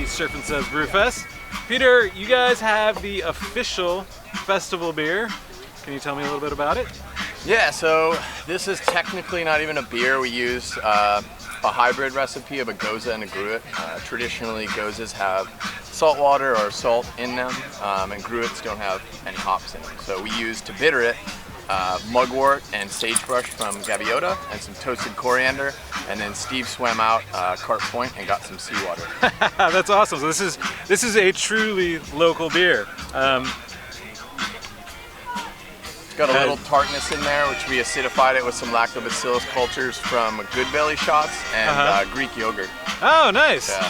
Surf and Suds Brewfest. Peter, you guys have the official festival beer. Can you tell me a little bit about it? Yeah, so this is technically not even a beer. We use a hybrid recipe of a goza and a gruit. Traditionally, gozas have salt water or salt in them, and gruits don't have any hops in them. So we use, to bitter it, mugwort and sagebrush from Gaviota and some toasted coriander, and then Steve swam out Cart Point and got some seawater. That's awesome. So this is a truly local beer. It's got a little tartness in there, which we acidified it with some lactobacillus cultures from Good Belly shots and Greek yogurt. Oh, nice. Yeah.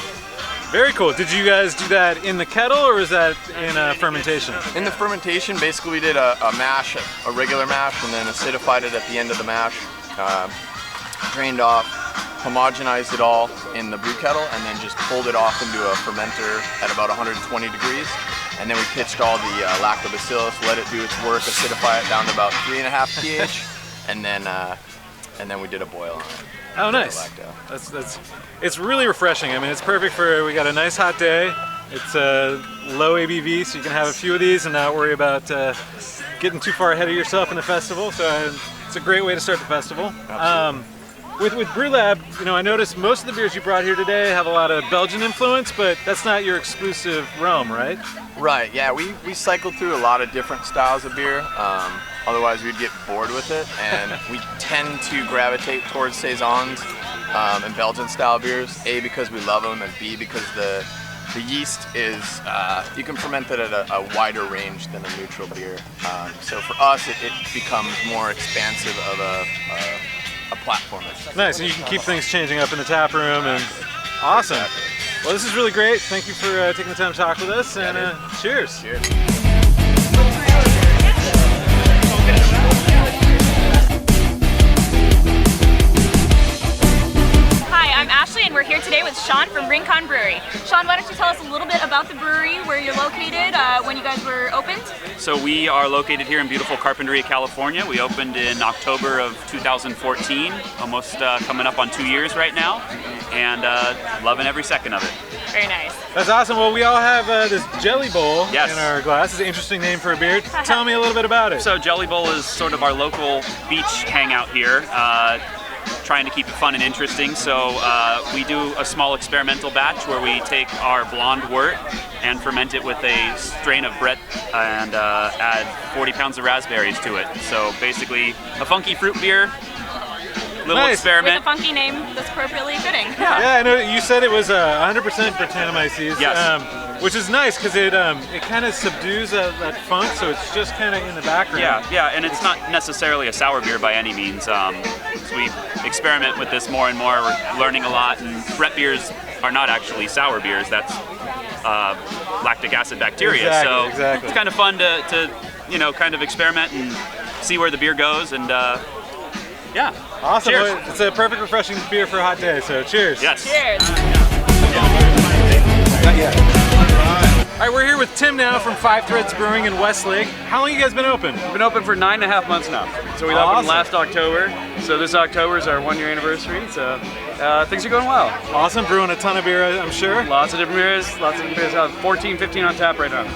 Very cool. Did you guys do that in the kettle, or is that in fermentation? In the fermentation, basically we did a mash, a regular mash, and then acidified it at the end of the mash, drained off, homogenized it all in the brew kettle, and then just pulled it off into a fermenter at about 120 degrees. And then we pitched all the lactobacillus, let it do its work, acidify it down to about 3.5 pH, and then we did a boil on it. Oh, nice. It's really refreshing. I mean, it's perfect for, we got a nice hot day. It's low ABV, so you can have a few of these and not worry about getting too far ahead of yourself in the festival. So it's a great way to start the festival. With Brew LAB, you know, I noticed most of the beers you brought here today have a lot of Belgian influence, but that's not your exclusive realm, right? Right, yeah, we cycled through a lot of different styles of beer. Otherwise we'd get bored with it, and we tend to gravitate towards saisons and Belgian style beers, A, because we love them, and B, because the yeast is, you can ferment it at a wider range than a neutral beer. So for us it becomes more expansive of a platform. Nice, and you can keep things changing up in the tap room, and awesome. Exactly. Well, this is really great. Thank you for taking the time to talk with us, and cheers. Cheers. Hi, I'm Ashley, and we're here today with Sean from Rincon Brewery. Sean, why don't you tell us a little bit about the brewery, where you're located, when you guys were opened? So we are located here in beautiful Carpinteria, California. We opened in October of 2014, almost coming up on 2 years right now, and loving every second of it. Very nice. That's awesome. Well, we all have this Jelly Bowl in our glass. It's an interesting name for a beer. Tell me a little bit about it. So Jelly Bowl is sort of our local beach hangout here. Trying to keep it fun and interesting, so we do a small experimental batch where we take our blonde wort and ferment it with a strain of Brett and add 40 pounds of raspberries to it. So basically a funky fruit beer, little experiment. With a funky name that's appropriately fitting. Yeah, I know you said it was 100% Brettanomyces. Yes. Which is nice because it kind of subdues that funk, so it's just kind of in the background. Yeah, and it's not necessarily a sour beer by any means. So we experiment with this more and more. We're learning a lot, and Brett beers are not actually sour beers. That's lactic acid bacteria. Exactly. It's kind of fun to kind of experiment and see where the beer goes, and yeah. Awesome. Cheers. Well, it's a perfect, refreshing beer for a hot day. So cheers. Yes. Cheers. Not yet. All right, we're here with Tim now from Five Threads Brewing in Westlake. How long have you guys been open? We've been open for 9.5 months now. So we opened last October. So this October is our 1-year anniversary. So things are going well. Awesome, brewing a ton of beer, I'm sure. Lots of different beers. 14, 15 on tap right now.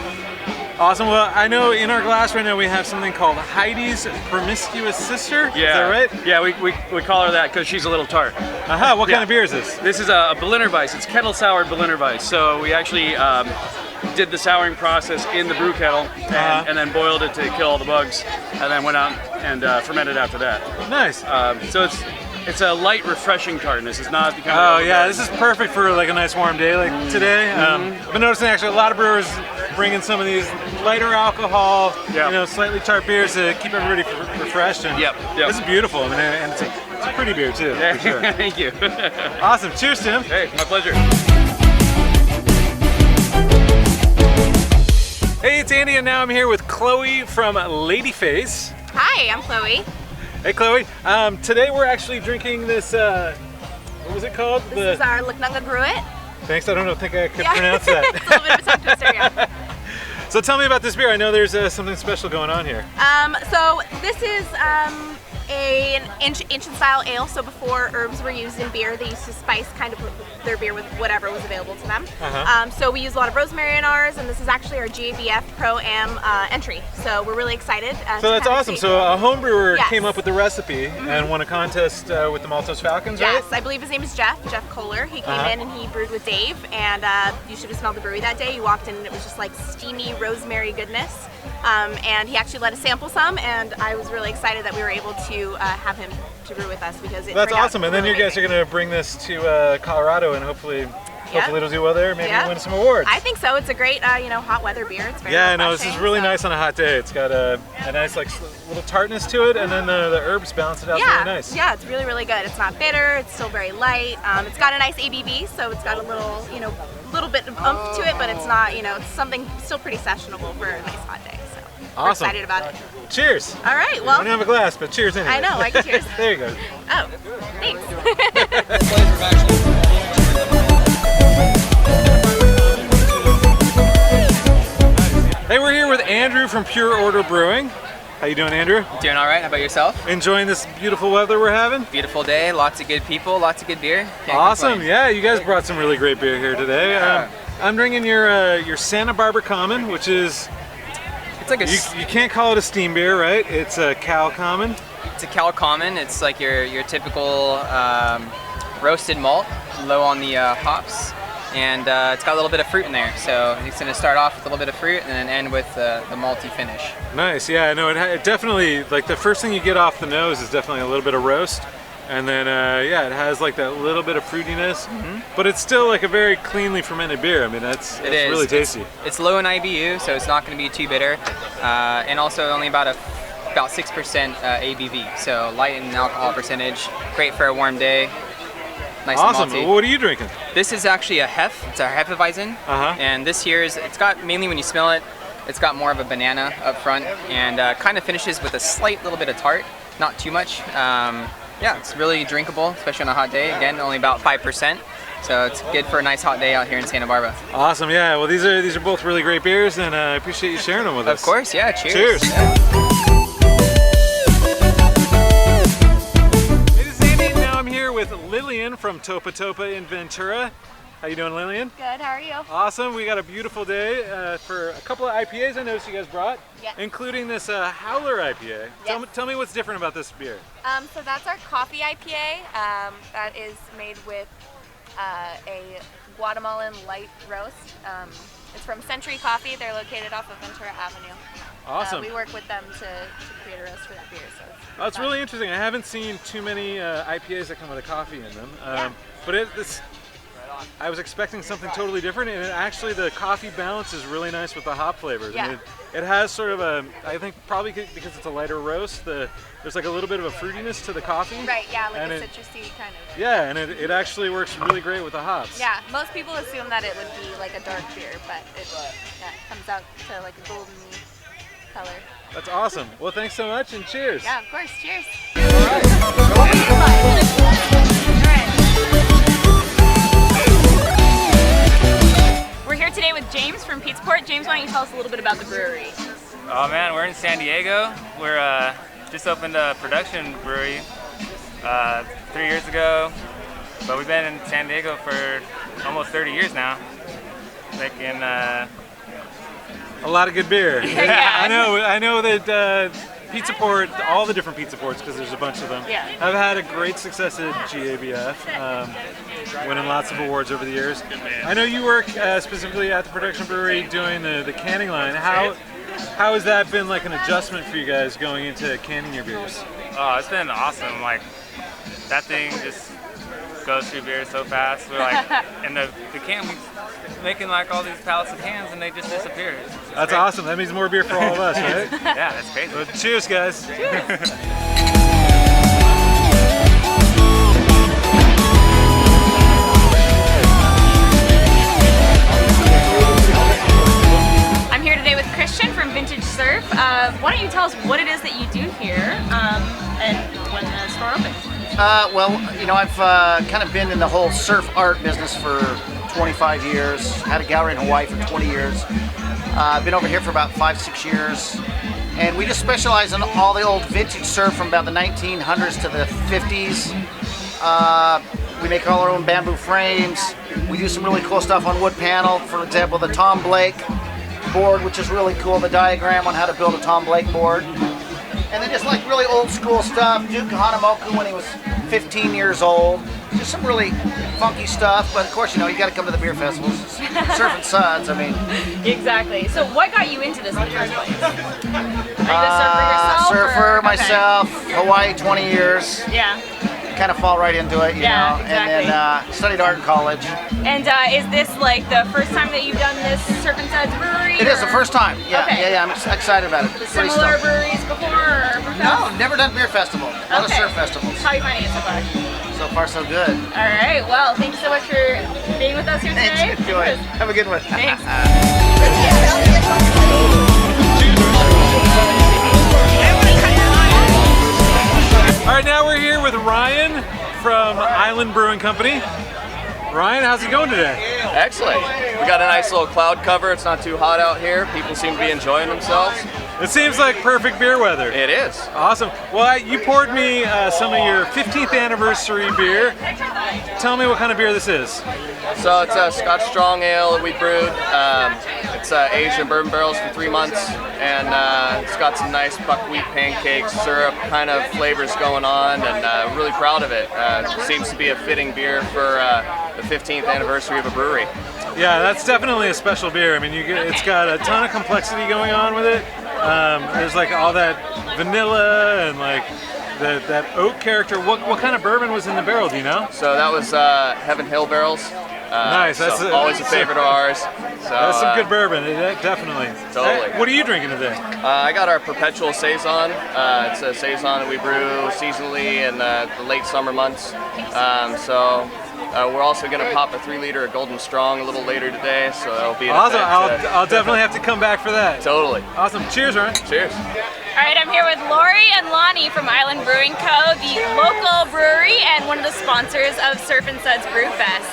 Awesome. Well, I know in our glass right now we have something called Heidi's Promiscuous Sister. Yeah. Is that right? Yeah, we call her that because she's a little tart. What kind of beer is this? This is a Berliner Weiss. It's kettle soured Berliner Weiss. So we actually did the souring process in the brew kettle and then boiled it to kill all the bugs, and then went out and fermented after that. Nice. So it's a light, refreshing tartness. It's not the kind of... Oh yeah, this is perfect for like a nice warm day like today. I've been noticing actually a lot of brewers bringing some of these lighter alcohol, slightly tart beers to keep everybody refreshed. And this is beautiful. I mean, and it's a pretty beer too. Yeah. For sure. Thank you. Awesome. Cheers, Tim. Hey, my pleasure. Hey, it's Andy, and now I'm here with Chloe from Ladyface. Hi, I'm Chloe. Hey, Chloe. Today we're actually drinking this, what was it called? This is our Luknanga Gruit. Thanks, I don't think I could pronounce that. It's a little bit of a tongue twister, yeah. So tell me about this beer. I know there's something special going on here. So this is an ancient style ale. So before herbs were used in beer, they used to spice kind of their beer with whatever was available to them. So we use a lot of rosemary in ours, and this is actually our GABF Pro-Am entry. So we're really excited. So that's awesome. So a home brewer Yes. came up with the recipe and won a contest with the Maltose Falcons, right? Yes, I believe his name is Jeff Kohler. He came in and he brewed with Dave, and you should have smelled the brewery that day. You walked in and it was just like steamy rosemary goodness. And he actually let us sample some, and I was really excited that we were able to have him to brew with us because it That's turned out awesome. And then really you guys are amazing. going to bring this to Colorado, and hopefully it'll do well there. Maybe win some awards. I think so. It's a great, hot weather beer. It's very Yeah, no, this is refreshing, really so. nice on a hot day. It's got a nice little tartness to it, and then the herbs balance it out really nice. Yeah, it's really, really good. It's not bitter. It's still very light. It's got a nice ABV, so it's got a little bit of oomph to it, but it's not, it's something still pretty sessionable for a nice hot day. So we're Awesome. excited about it. Cheers. All right, I well. don't have a glass, but cheers anyway. I know, I can cheers. There you go. Oh, thanks. Hey, we're here with Andrew from Pure Order Brewing. How you doing, Andrew? Doing all right. How about yourself? Enjoying this beautiful weather we're having? Beautiful day, lots of good people, lots of good beer. Can't Awesome. complain. Yeah, you guys brought some really great beer here today. Yeah. I'm drinking your Santa Barbara Common, which is It's like you can't call it a steam beer, right? It's a Cal Common. it's a Cal Common. It's like your typical roasted malt, low on the hops, and it's got a little bit of fruit in there. So it's going to start off with a little bit of fruit and then end with the malty finish. Nice. Yeah, no, it definitely, like the first thing you get off the nose is definitely a little bit of roast. And then, it has like that little bit of fruitiness, but it's still like a very cleanly fermented beer. I mean, it's really tasty. It's low in IBU, so it's not going to be too bitter, and also only about 6% ABV, so light in alcohol percentage. Great for a warm day. Nice Awesome. and malty. What are you drinking? This is actually a Hef. It's a Hefeweizen, and this here it's got mainly when you smell it, it's got more of a banana up front, and kind of finishes with a slight little bit of tart, not too much. Yeah, it's really drinkable, especially on a hot day. Again, only about 5%, so it's good for a nice hot day out here in Santa Barbara. Awesome. Yeah. Well, these are both really great beers, and I appreciate you sharing them with us. Of course. Yeah. Cheers. Cheers. Hey, this is Andy. Now I'm here with Lillian from Topa in Ventura. How you doing, Lillian? Good, how are you? Awesome. We got a beautiful day for a couple of IPAs I noticed you guys brought, including this Howler IPA. Yes. Tell me what's different about this beer. So that's our coffee IPA. That is made with a Guatemalan light roast. It's from Century Coffee. They're located off of Ventura Avenue. Awesome. We work with them to create a roast for that beer. So It's really interesting. I haven't seen too many IPAs that come with a coffee in them. But I was expecting something totally different, and actually the coffee balance is really nice with the hop flavors. Yeah. I mean, it has sort of I think probably because it's a lighter roast, there's like a little bit of a fruitiness to the coffee. Right, yeah, like and a citrusy kind of. Yeah, and it actually works really great with the hops. Yeah, most people assume that it would be like a dark beer, but it comes out to like a golden color. That's awesome. Well, thanks so much, and cheers. Yeah, of course. Cheers. We're here today with James from Pizzaport. James, why don't you tell us a little bit about the brewery? Oh man, we're in San Diego. We're just opened a production brewery 3 years ago, but we've been in San Diego for almost 30 years now, making a lot of good beer. Yeah. I know that Pizzaport, all the different Pizzaports, because there's a bunch of them, have had a great success at GABF, winning lots of awards over the years. I know you work specifically at the production brewery doing the canning line. How has that been like an adjustment for you guys going into canning your beers? Oh, it's been awesome. Like that thing just goes through beer so fast. We're like, and the can, we making like all these pallets of cans and they just disappear. It's That's great. awesome. That means more beer for all of us, right? Yeah, that's crazy. Well, cheers, guys. I'm here today with Christian from Vintage Surf. Why don't you tell us what it is that you do here and when the store opens? I've kind of been in the whole surf art business for 25 years. Had a gallery in Hawaii for 20 years. I've been over here for about 5-6 years. And we just specialize in all the old vintage surf from about the 1900s to the 50s. We make all our own bamboo frames. We do some really cool stuff on wood panel. For example, the Tom Blake board, which is really cool, the diagram on how to build a Tom Blake board. And then just like really old school stuff, Duke Hanamoku when he was 15 years old. Just some really funky stuff, but of course, you know, you got to come to the beer festivals. Surfing Suds, I mean. Exactly. So what got you into this in the first place? Are you a surfer yourself? Surfer, or? myself, Hawaii 20 years. Yeah. Kind of fall right into it, you know. Exactly. And then studied art in college. And is this like the first time that you've done this Surf and Suds brewery? It is the first time. Yeah, Okay. yeah, I'm excited about it. Similar breweries before? No, never done beer festival. A lot of surf festivals. How are you finding it so far? So far, so good. All right. Well, thanks so much for being with us here today. Enjoy it. Have a good one. Thanks. All right, now we're here with Ryan from Island Brewing Company. Ryan, how's it going today? Excellent. We got a nice little cloud cover. It's not too hot out here. People seem to be enjoying themselves. It seems like perfect beer weather. It is. Awesome. Well, you poured me some of your 15th anniversary beer. Tell me what kind of beer this is. So it's a Scotch Strong Ale that we brewed. It's aged in bourbon barrels for 3 months, and it's got some nice buckwheat pancakes, syrup kind of flavors going on, and really proud of it. Seems to be a fitting beer for the 15th anniversary of a brewery. Yeah, that's definitely a special beer. I mean, it's got a ton of complexity going on with it. There's like all that vanilla and like that oak character. What kind of bourbon was in the barrel? Do you know? So that was Heaven Hill barrels. Nice. That's always a favorite of ours. So, that's some good bourbon, definitely. Totally. What are you drinking today? I got our Perpetual Saison. It's a Saison that we brew seasonally in the late summer months. We're also going to pop a 3-liter of Golden Strong a little later today, so that'll be awesome. I'll definitely have to come back for that. Totally. Awesome. Cheers, Ryan. Cheers. All right, I'm here with Lori and Lonnie from Island Brewing Co., the local brewery and one of the sponsors of Surf and Suds Brew Fest.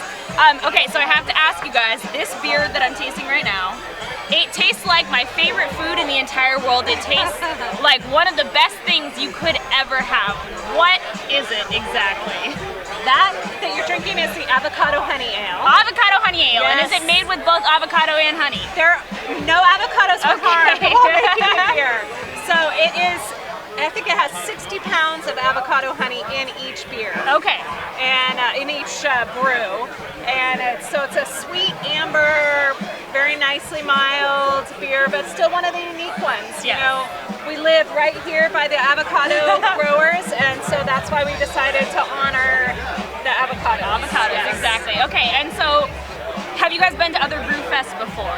Okay, so I have to ask you guys, this beer that I'm tasting right now, it tastes like my favorite food in the entire world. It tastes like one of the best things you could ever have. What is it exactly? That you're drinking is the avocado honey ale. Avocado honey ale, Yes. and is it made with both avocado and honey? There are no avocados for harm. Okay. We'll make it here. So it is, I think it has 60 pounds of avocado honey in each beer. Okay. And in each brew. And so it's a sweet amber, very nicely mild beer, but still one of the unique ones. Yes. You know, we live right here by the avocado growers, and so that's why we decided to honor the avocados. Avocados, Yes. exactly. Okay, and so have you guys been to other brew fests before?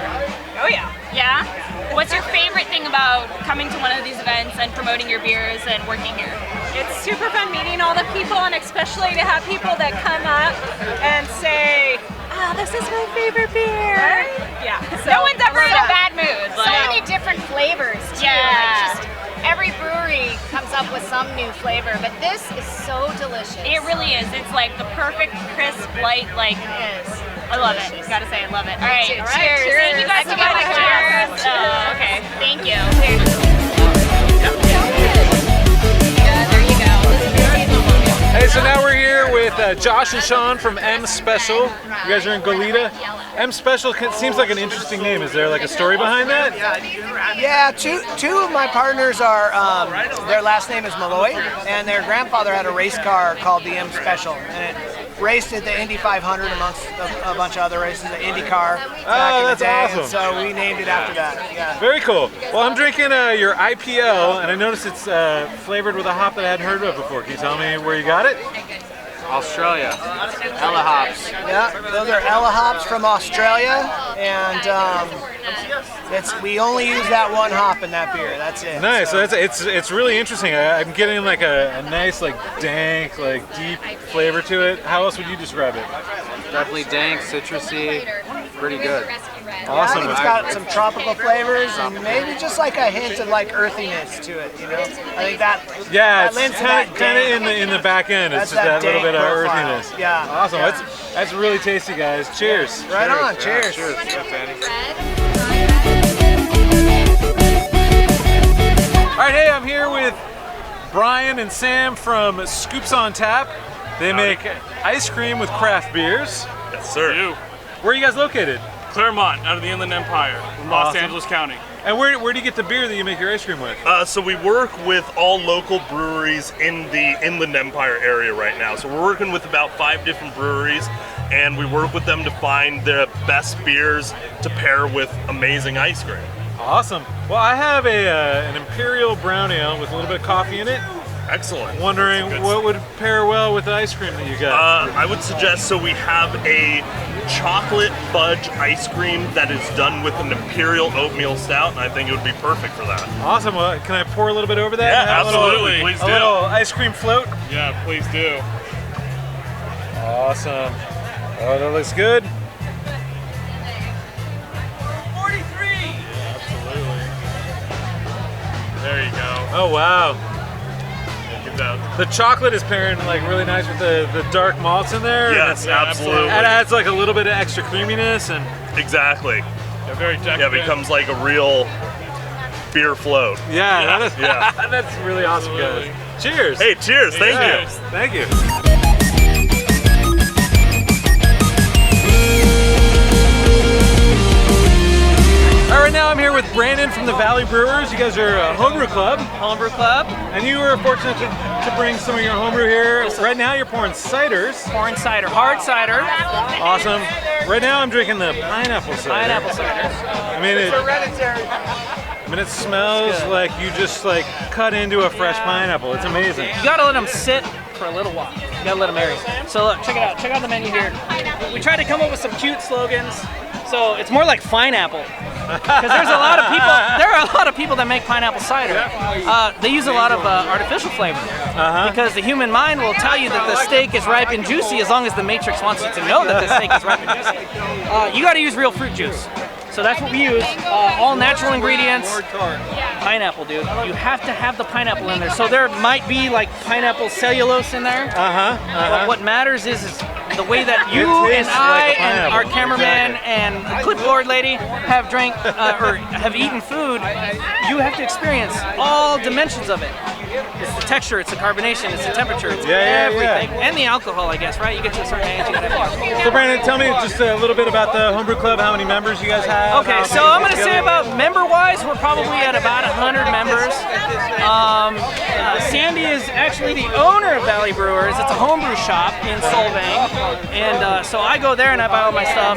Oh yeah. Yeah? What's your favorite thing about coming to one of these events and promoting your beers and working here? It's super fun meeting all the people, and especially to have people that come up and say, "Ah, this is my favorite beer." Right? Yeah. No one's ever in a bad mood. So many different flavors too. Yeah. Like just every brewery comes up with some new flavor, but this is so delicious. It really is. It's like the perfect, crisp, light, like, It is. I love it. Gotta say, I love it. All right, Cheers. cheers. Thank you guys so much. Cheers. Okay, thank you. Yeah, there you go. Hey, so now we're here with Josh and Sean from M Special. You guys are in Goleta. M Special seems like an interesting name. Is there like a story behind that? Yeah, two of my partners are, their last name is Malloy, and their grandfather had a race car called the M Special, and it raced at the Indy 500 amongst a bunch of other races, the IndyCar back in the that's day, awesome. and so we named it after that. Yeah. Very cool. Well, I'm drinking your IPL, and I noticed it's flavored with a hop that I hadn't heard of before. Can you tell me where you got it? Australia. Ella hops. Yeah, those are Ella hops from Australia, and we only use that one hop in that beer. That's it. Nice. So it's really interesting. I'm getting like a nice like dank, like deep flavor to it. How else would you describe it? Definitely dank, citrusy, pretty good. Awesome. I think it's got some tropical flavors and maybe just like a hint of like earthiness to it. You know, I think that. Yeah, that lends it's to that kind of dank. in the back end. It's That's just that little dank bit of profile. earthiness. Yeah. Awesome. Yeah. That's really tasty, guys. Cheers. Right on. Cheers. Cheers. Red. All right, hey, I'm here with Brian and Sam from Scoops on Tap. They make ice cream with craft beers. Yes, sir. Where are you guys located? Claremont, out of the Inland Empire, in Los Angeles County. And where do you get the beer that you make your ice cream with? So we work with all local breweries in the Inland Empire area right now. So we're working with about 5 different breweries, and we work with them to find the best beers to pair with amazing ice cream. Awesome. Well, I have an Imperial Brown Ale with a little bit of coffee in it. Excellent. Wondering what would pair well with the ice cream that you got? I would suggest, so we have a chocolate fudge ice cream that is done with an Imperial oatmeal stout, and I think it would be perfect for that. Awesome. Well, can I pour a little bit over that? Yeah, absolutely. Please do. A little ice cream float? Yeah, please do. Awesome. Oh, that looks good. 43! Yeah, absolutely. There you go. Oh, wow. The chocolate is pairing like really nice with the dark malts in there. Yes, absolutely. It adds like a little bit of extra creaminess and exactly. Yeah, very decadent. Yeah, it becomes like a real beer float. Yeah, yeah. That's really awesome, guys. Cheers. Hey, cheers. Thank you. Thank you. All right, now I'm here with Brandon from the Valley Brewers. You guys are a homebrew club. Homebrew club. And you were fortunate to bring some of your homebrew here. Right now you're pouring ciders. Pouring cider, hard cider. Awesome. Right now I'm drinking the pineapple cider. Pineapple cider. I mean, it smells like you just like cut into a fresh pineapple. It's amazing. You gotta let them sit for a little while. You gotta let them marry. So look, check it out. Check out the menu here. We tried to come up with some cute slogans. So it's more like pineapple. Because there's a lot of people. There are a lot of people that make pineapple cider. They use a lot of artificial flavor because the human mind will tell you that the steak is ripe and juicy as long as the matrix wants you to know that the steak is ripe and juicy. You got to use real fruit juice. So that's what we use. All natural ingredients. Pineapple, dude. You have to have the pineapple in there. So there might be like pineapple cellulose in there. But what matters is the way that you and I and our cameraman and the clipboard lady have drank or have eaten food. You have to experience all dimensions of it. It's the texture, it's the carbonation, it's the temperature, it's everything. And the alcohol, I guess, right? You get to a certain age, you gotta have it. So Brandon, tell me just a little bit about the homebrew club, how many members you guys have? Okay, so I'm gonna say about member-wise, we're probably at about 100 members. Sandy is actually the owner of Valley Brewers. It's a homebrew shop in Solvang. And so I go there and I buy all my stuff,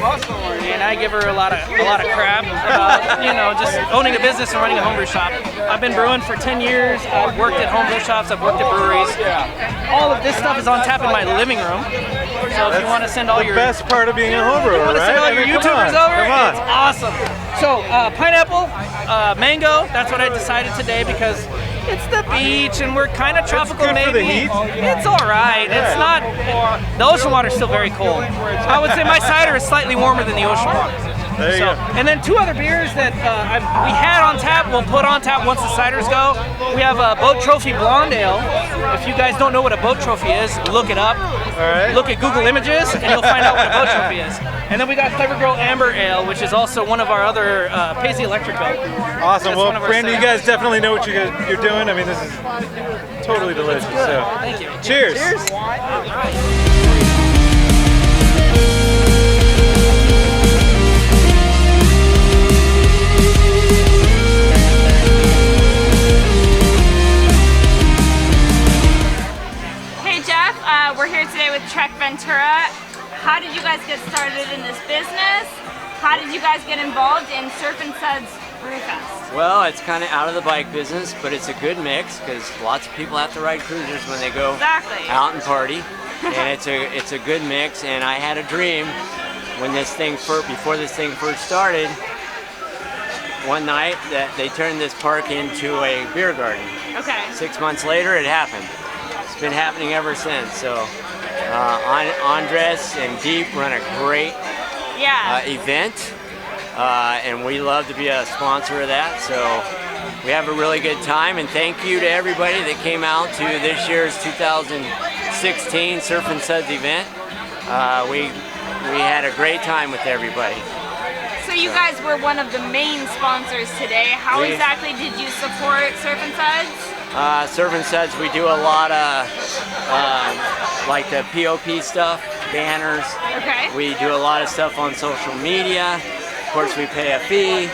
and I give her a lot of crap about, you know, just owning a business and running a homebrew shop. I've been brewing for 10 years. I've worked at homebrew shops. I've worked at breweries. All of this stuff is on tap in my living room. So if you want to send all your best part of being a homebrewer, right? Send all your YouTubers over. It's awesome. So pineapple, mango. That's what I decided today because it's the beach and we're kind of tropical. Maybe for the heat. It's all right. It's not. The ocean water is still very cold. I would say my cider is slightly warmer than the ocean water. There you go. And then 2 other beers that we had on tap, we'll put on tap once the ciders go. We have a Boat Trophy Blonde Ale. If you guys don't know what a boat trophy is, look it up. Look at Google Images and you'll find out what a boat trophy is. And then we got Clever Girl Amber Ale, which is also one of our other Paisley Electric Ale. Awesome. Well, Brandon, you guys definitely know what you're doing. I mean, this is totally delicious. So. Thank you. Cheers. Cheers. We're here today with Trek Ventura. How did you guys get started in this business? How did you guys get involved in Surf and Suds Brew Fest? Well, it's kind of out of the bike business, but it's a good mix because lots of people have to ride cruisers when they go out and party, and it's a good mix. And I had a dream when before this thing first started. One night that they turned this park into a beer garden. Okay. 6 months later, it happened. It's been happening ever since. So Andres and Deep run a great event, and we love to be a sponsor of that. So we have a really good time, and thank you to everybody that came out to this year's 2016 Surf and Suds event. We had a great time with everybody. So you guys were one of the main sponsors today. How exactly did you support Surf and Suds? Surf and Suds, we do a lot of like the POP stuff, banners. Okay. We do a lot of stuff on social media. Of course, we pay a fee.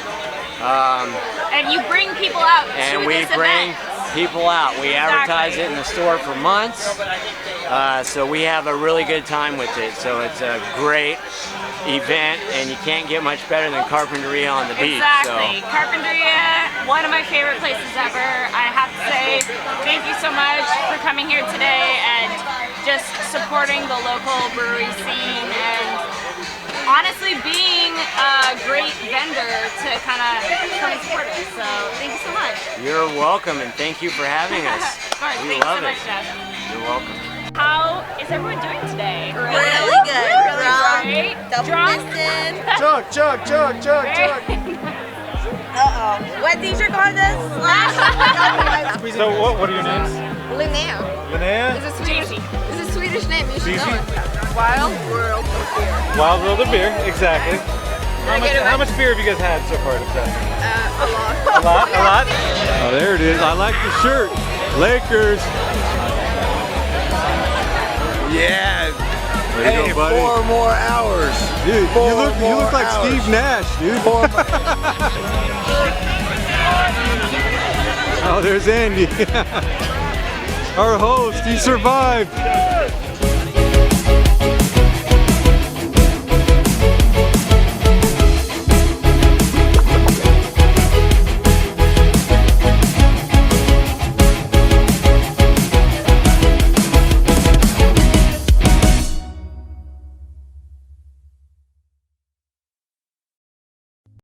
And you bring people out and to we this bring event. people out. We advertise it in the store for months. So we have a really good time with it. So it's a great event, and you can't get much better than Carpinteria on the beach. Exactly. So. Carpinteria, one of my favorite places ever. I have to say thank you so much for coming here today and just supporting the local brewery scene and honestly being a great vendor to kind of come and support us. So thank you so much. You're welcome, and thank you for having us. Of course, we thanks love so it. much, Jeff. You're welcome. How is everyone doing today? Really good. Really Drunk. great. Double Drunk? fisted. Chug, chug, chug, chug, chug. Uh-oh. What teacher called us? So what are your names? Linnea. Linnea? It's a Swedish name. You should Easy. know it. Wild World of Beer. Wild World of Beer, exactly. How much beer have you guys had so far today? A lot. A lot? A lot? Oh, there it is. I like the shirt. Lakers. Yeah. There you go, buddy. 4 more hours. Dude, you look like hours. Steve Nash, dude. Oh, there's Andy. Our host, he survived.